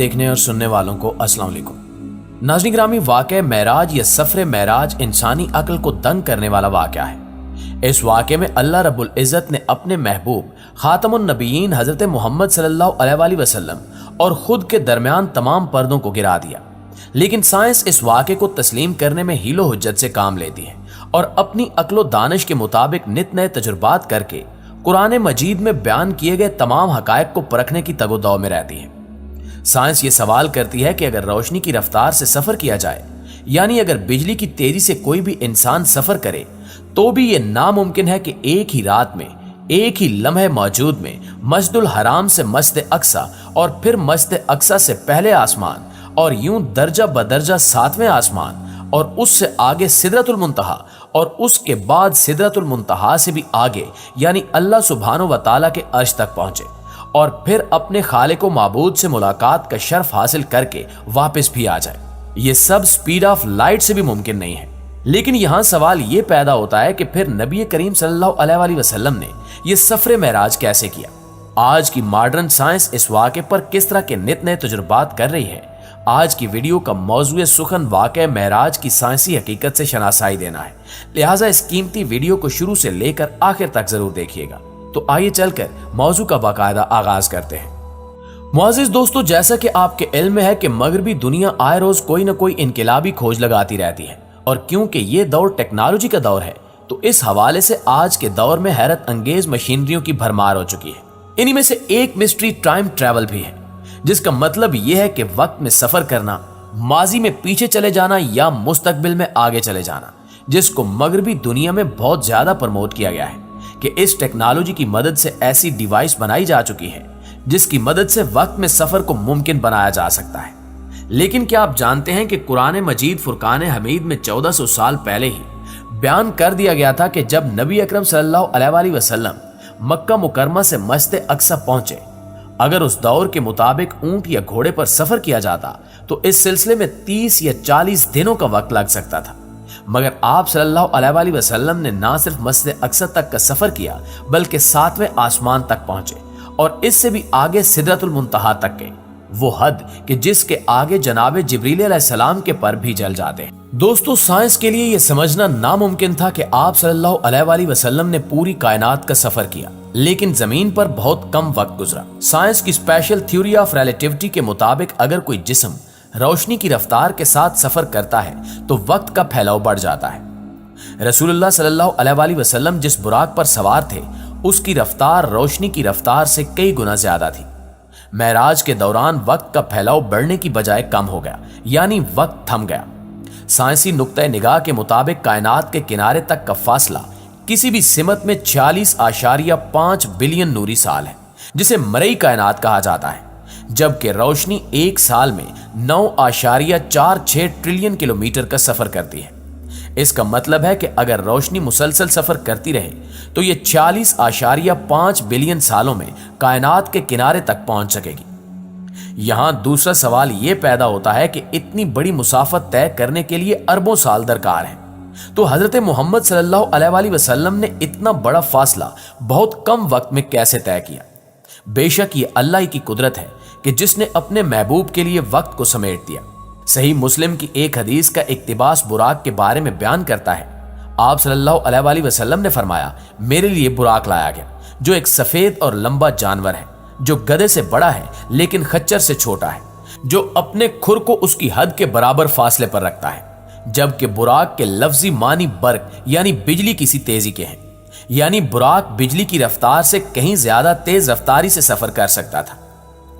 देखने और सुनने वालों को अस्सलाम वालेकुम। नाज़रीन ग्रामी, वाक़या मेराज या सफ़र मेराज इंसानी अक्ल को दंग करने वाला वाक़या है। इस वाक़े में अल्लाह रब्बुल इज़्ज़त ने अपने महबूब खातमुन नबीयीन हज़रत मोहम्मद सल्लल्लाहु अलैहि वसल्लम और खुद के दरमियान तमाम पर्दों को गिरा दिया। लेकिन साइंस इस वाक़े को तस्लीम करने में हीलो हुज्जत से काम लेती है और अपनी अक्लो दानिश के मुताबिक नित नए तजुर्बात करके कुरान मजीद में बयान किए गए तमाम हकायक को परखने की तगोदौ में रहती है। साइंस ये सवाल करती है कि अगर रोशनी की रफ्तार से सफर किया जाए, यानी अगर बिजली की तेजी से कोई भी इंसान सफर करे, तो भी ये नामुमकिन है कि एक ही रात में, एक ही लम्हे मौजूद में मस्जिदुल हराम से मस्जिद अक्सा और फिर मस्जिद अक्सा से पहले आसमान और यूं दर्जा बदर्जा सातवें आसमान और उससे आगे सिदरतुल मुंतहा और उसके बाद सिदरतुल मुंतहा से भी आगे यानी अल्लाह सुब्हानो व तआला के अर्श तक पहुंचे और फिर अपने खालिक व माबूद से मुलाकात का शर्फ हासिल करके वापस भी आ जाए। ये सब स्पीड ऑफ लाइट से भी मुमकिन नहीं है। लेकिन यहाँ सवाल ये पैदा होता है कि फिर नबी करीम सल्लल्लाहु अलैहि वसल्लम ने ये सफर मेराज कैसे किया। आज की मॉडर्न साइंस इस वाक़े पर किस तरह के नित नए तजुर्बात कर रही है। आज की वीडियो का मौजूद सुखन वाक़या मेराज की साइंसी हकीकत से शनासाई देना है, लिहाजा इस कीमती वीडियो को शुरू से लेकर आखिर तक जरूर देखिएगा। तो आइए चलकर मौजू का बाकायदा आगाज करते हैं। मुअज़्ज़िज़ दोस्तों, जैसा कि आपके इल्म में है कि मगरबी दुनिया आए रोज कोई न कोई इनकलाबी खोज लगाती रहती है और क्योंकि ये दौर टेक्नोलॉजी का दौर है तो इस हवाले से आज के दौर में हैरत अंगेज मशीनरियों की भरमार हो चुकी है। इन्हीं में से एक मिस्ट्री टाइम ट्रैवल भी है, जिसका मतलब यह है कि वक्त में सफर करना, माजी में पीछे चले जाना या मुस्तकबिल में आगे चले जाना, जिसको मगरबी दुनिया में बहुत ज्यादा प्रमोट किया गया है कि इस टेक्नोलॉजी की मदद से ऐसी डिवाइस बनाई जा चुकी है जिसकी मदद से वक्त में सफर को मुमकिन बनाया जा सकता है। लेकिन क्या आप जानते हैं कि कुरान मजीद फुरकान हमीद में 1400 साल पहले ही बयान कर दिया गया था कि जब नबी अकरम सल्लल्लाहु अलैहि वसल्लम मक्का मुकरमा से मस्जिद अक्सा पहुंचे, अगर उस दौर के मुताबिक ऊंट या घोड़े पर सफर किया जाता तो इस सिलसिले में 30 या 40 दिनों का वक्त लग सकता था। मगर आप सल्लल्लाहु अलैहि वसल्लम ने ना सिर्फ मस्जिद अक्सा तक का सफर किया बल्कि 7वें आसमान तक पहुंचे और इससे भी आगे सिदरतुल मुंतहा तक गए, वो हद कि जिसके आगे जनाब जिब्रील अलैहिस्सलाम के पर भी जल जाते हैं। दोस्तों, साइंस के लिए यह समझना नामुमकिन था कि आप सल्लल्लाहु अलैहि वसल्लम ने पूरी कायनात का सफर किया, लेकिन जमीन पर बहुत कम वक्त गुजरा। साइंस की स्पेशल थ्योरी ऑफ रिलेटिविटी के मुताबिक अगर कोई जिस्म रोशनी की रफ्तार के साथ सफर करता है तो वक्त का फैलाव बढ़ जाता है। रसूलुल्लाह सल्लल्लाहु अलैहि वसल्लम जिस बुराक पर सवार थे उसकी रफ्तार रोशनी की रफ्तार से कई गुना ज्यादा थी। मेराज के दौरान वक्त का फैलाव बढ़ने की बजाय कम हो गया, यानी वक्त थम गया। साइंसी नुक्ता निगाह के मुताबिक कायनात के किनारे तक का फासला किसी भी सिमत में 46.5 बिलियन नूरी साल है, जिसे मरई कायनात कहा जाता है, जबकि रोशनी एक साल में 9.46 ट्रिलियन किलोमीटर का सफर करती है। इसका मतलब है कि अगर रोशनी मुसलसल सफर करती रहे तो ये 40.5 बिलियन सालों में कायनात के किनारे तक पहुंच सकेगी। यहां दूसरा सवाल यह पैदा होता है कि इतनी बड़ी मुसाफत तय करने के लिए अरबों साल दरकार है, तो हजरत मोहम्मद सल्लल्लाहु अलैहि वसल्लम ने इतना बड़ा फासला बहुत कम वक्त में कैसे तय किया। बेशक ये अल्लाह की कुदरत है कि जिसने अपने महबूब के लिए वक्त को समेट दिया। सही मुस्लिम की एक हदीस का इक्तिबास बुराक के बारे में बयान करता है। आप सल्लल्लाहु अलैहि वसल्लम ने फरमाया, मेरे लिए बुराक लाया गया जो एक सफेद और लंबा जानवर है, जो गधे से बड़ा है लेकिन खच्चर से छोटा है, जो अपने खुर को उसकी हद के बराबर फासले पर रखता है, जबकि बुराक के लफ्जी मानी बर्क यानी बिजली की सी तेजी के हैं, यानी बुराक बिजली की रफ्तार से कहीं ज्यादा तेज रफ्तारी से सफर कर सकता था।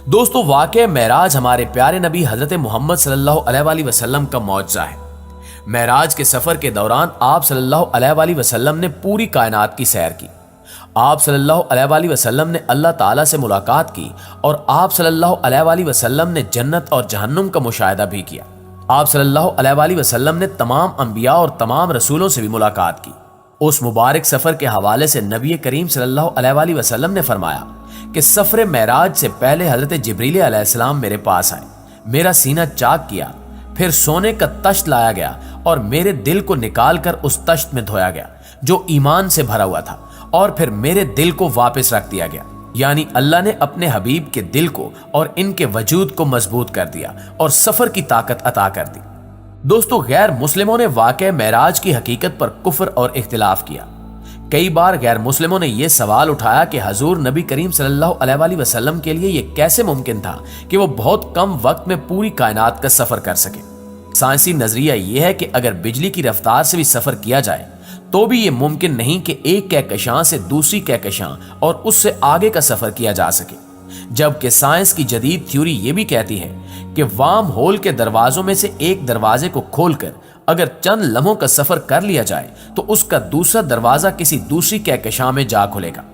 दोस्तों, वाक़या मेराज हमारे प्यारे नबी हजरत मोहम्मद सल्लल्लाहु अलैहि वसल्लम का मौजज़ा है। मेराज के सफर के दौरान आप सल्लल्लाहु अलैहि वसल्लम ने पूरी कायनात की सैर की। आप सल्लल्लाहु अलैहि वसल्लम ने अल्लाह ताला से मुलाकात की और आप सल्लल्लाहु अलैहि वसल्लम ने जन्नत और जहन्नुम का मुशाहिदा भी किया। आप सल्लल्लाहु अलैहि वसल्लम ने तमाम अंबिया और तमाम रसूलों से भी मुलाकात की। उस मुबारक सफर के हवाले से नबी करीम सल्लल्लाहु अलैहि वसल्लम ने फरमाया कि सफर मेराज से पहले हजरत जिब्रील अलैहिस्सलाम मेरे पास आए, मेरा सीना चाक किया, फिर सोने का तश्त लाया गया और मेरे दिल को निकालकर उस तश्त में धोया गया जो ईमान से भरा हुआ था, और फिर मेरे दिल को वापस रख दिया गया। यानी अल्लाह ने अपने हबीब के दिल को और इनके वजूद को मजबूत कर दिया और सफर की ताकत अता कर दी। दोस्तों, गैर मुस्लिमों ने वाक़या मेराज की हकीकत पर कुफ्र और इख्तिलाफ किया। कई बार गैर मुस्लिमों ने यह सवाल उठाया कि हजूर नबी करीम सल्लल्लाहु अलैहि वसल्लम के लिए यह कैसे मुमकिन था कि वो बहुत कम वक्त में पूरी कायनात का सफर कर सके। साइंसी नजरिया यह है कि अगर बिजली की रफ्तार से भी सफर किया जाए तो भी यह मुमकिन नहीं कि एक कहकशां से दूसरी कहकशां और उससे आगे का सफर किया जा सके। जबकि साइंस की जदीद थ्योरी यह भी कहती है कि वार्म होल के दरवाजों में से एक दरवाजे को खोलकर अगर चंद लम्हों का सफर कर लिया जाए तो उसका दूसरा दरवाजा किसी दूसरी कहकशां में जा खुलेगा।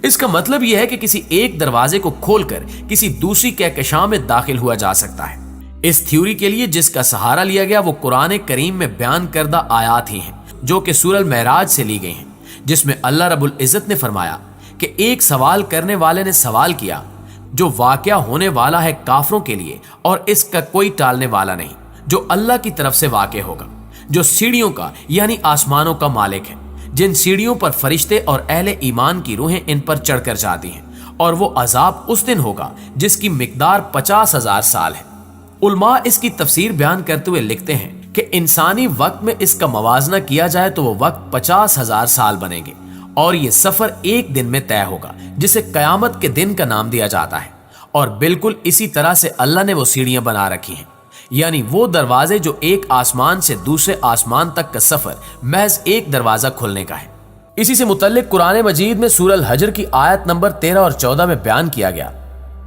इसका मतलब यह है कि किसी एक दरवाजे को खोलकर किसी दूसरी कहकशां में दाखिल हुआ जा सकता है। इस थ्योरी के लिए जिसका सहारा लिया गया वो कुरान करीम में बयान करदा आयात ही हैं, जो कि सूरह मेराज से ली गई हैं, जिसमें अल्लाह रब्बुल इज्जत ने फरमाया कि एक सवाल करने वाले ने सवाल किया जो वाकया होने वाला है काफरों के लिए और इसका कोई टालने वाला नहीं, जो अल्लाह की तरफ से वाक़े होगा, जो सीढ़ियों का यानी आसमानों का मालिक है, जिन सीढ़ियों पर फरिश्ते और अहले ईमान की रूहें इन पर चढ़कर जाती हैं, और वो अजाब उस दिन होगा जिसकी मिकदार 50,000 साल है। उलमा इसकी तफसीर बयान करते हुए लिखते हैं कि इंसानी वक्त में इसका मवाजना किया जाए तो वो वक्त 50,000 साल बनेंगे और ये सफर एक दिन में तय होगा, जिसे कयामत के दिन का नाम दिया जाता है। और बिल्कुल इसी तरह से अल्लाह ने वो सीढ़ियां बना रखी हैं, यानी वो दरवाजे जो एक आसमान से दूसरे आसमान तक का सफर महज एक दरवाजा खुलने का है। इसी से मुतल्लिक कुरान मजीद में सूरह हजर की आयत नंबर 13 और 14 में बयान किया गया,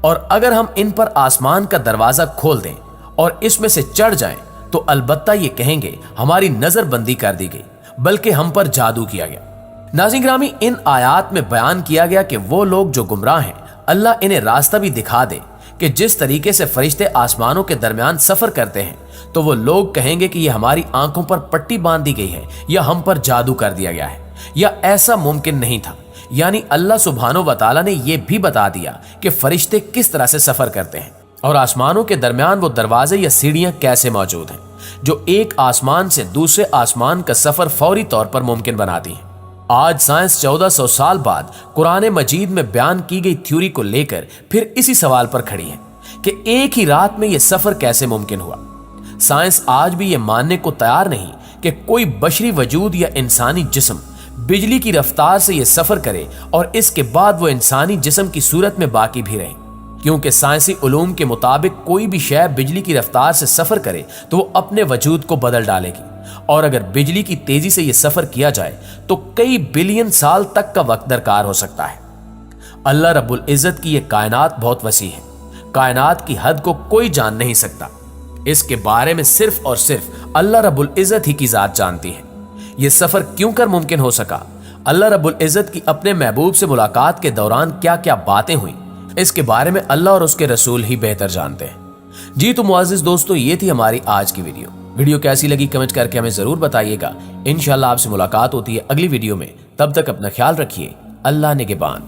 और अगर हम इन पर आसमान का दरवाजा खोल दें और इसमें से चढ़ जाएं तो अलबत्ता ये कहेंगे हमारी नजरबंदी कर दी गई, बल्कि हम पर जादू किया गया। नाज़रीन गिरामी, इन आयात में बयान किया गया कि वो लोग जो गुमराह हैं अल्लाह इन्हें रास्ता भी दिखा दे कि जिस तरीके से फरिश्ते आसमानों के दरमियान सफर करते हैं तो वो लोग कहेंगे कि ये हमारी आंखों पर पट्टी बांध दी गई है या हम पर जादू कर दिया गया है या ऐसा मुमकिन नहीं था। यानी अल्लाह सुब्हानो व तआला ने यह भी बता दिया कि फरिश्ते किस तरह से सफर करते हैं और आसमानों के दरमियान वो दरवाजे या सीढ़ियां कैसे मौजूद हैं जो एक आसमान से दूसरे आसमान का सफर फौरी तौर पर मुमकिन बनाती हैं। आज साइंस 1400 साल बाद कुरान मजीद में बयान की गई थ्योरी को लेकर फिर इसी सवाल पर खड़ी है कि एक ही रात में यह सफर कैसे मुमकिन हुआ। साइंस आज भी यह मानने को तैयार नहीं कि कोई बशरी वजूद या इंसानी जिस्म बिजली की रफ्तार से यह सफर करे और इसके बाद वो इंसानी जिस्म की सूरत में बाकी भी रहे, क्योंकि साइंसी उलूम के मुताबिक कोई भी शय बिजली की रफ्तार से सफर करे तो वो अपने वजूद को बदल डालेगी, और अगर बिजली की तेजी से यह सफर किया जाए तो कई बिलियन साल तक का वक्त दरकार हो सकता है। अल्लाह रब्बुल इज्जत की यह कायनात बहुत वसी है, कायनात की हद को कोई जान नहीं सकता। इसके बारे में सिर्फ और सिर्फ अल्लाह रब्बुल इज्जत ही की जात जानती है। यह सफर क्यों कर मुमकिन हो सका, अल्लाह रब्बुल इज्जत की अपने महबूब से मुलाकात के दौरान क्या क्या बातें हुई, इसके बारे में अल्लाह और उसके रसूल ही बेहतर जानते हैं। जी तो मुअज़्ज़िज़ दोस्तों, ये थी हमारी आज की वीडियो कैसी लगी कमेंट करके हमें जरूर बताइएगा। इंशाअल्लाह आपसे मुलाकात होती है अगली वीडियो में, तब तक अपना ख्याल रखिए। अल्लाह निगहबान।